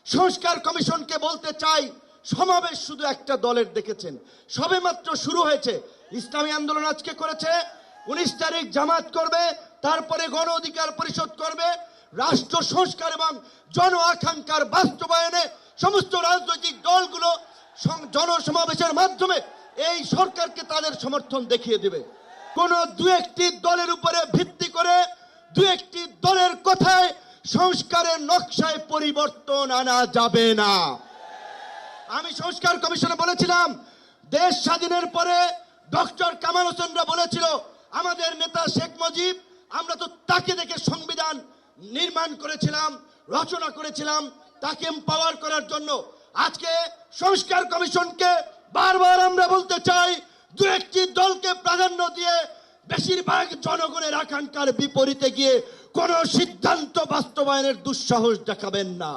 সংস্কার কমিশনকে বলতে চাই, সমাবেশ শুধু একটা দলের দেখেছেন, সবেমাত্র শুরু হয়েছে। ইসলামী আন্দোলন আজকে করেছে, 19 তারিখ জামাত করবে, তারপরে গণ অধিকার পরিষদ করবে। রাষ্ট্র সংস্কার এবং জন আকাঙ্ক্ষার বাস্তবায়নে সমস্ত রাজনৈতিক দলগুলো জনসমাবেশের মাধ্যমে এই সরকারকে তাদের সমর্থন দেখিয়ে দেবে। কোন দু একটি দলের উপরে ভিত্তি করে, দু একটি দলের কথায় সংস্কারের নকশায় পরিবর্তন আনা যাবে না। আমি সংস্কার কমিশনে বলেছিলাম, দেশ স্বাধীনের পরে ডক্টর কামাল হোসেনরা বলেছিল আমাদের নেতা শেখ মুজিব, আমরা তো তাকে দেখে সংবিধান নির্মাণ করেছিলাম, রচনা করেছিলাম, তাকে এম্পাওয়ার করার জন্য। আজকে সংস্কার কমিশনকে বারবার আমরা বলতে চাই, দু একটি দলকে প্রাধান্য দিয়ে বেশিরভাগ জনগণের আকাঙ্ক্ষার বিপরীতে গিয়ে কোন সিদ্ধান্ত বাস্তবায়নের দুঃসাহস দেখাবেন না।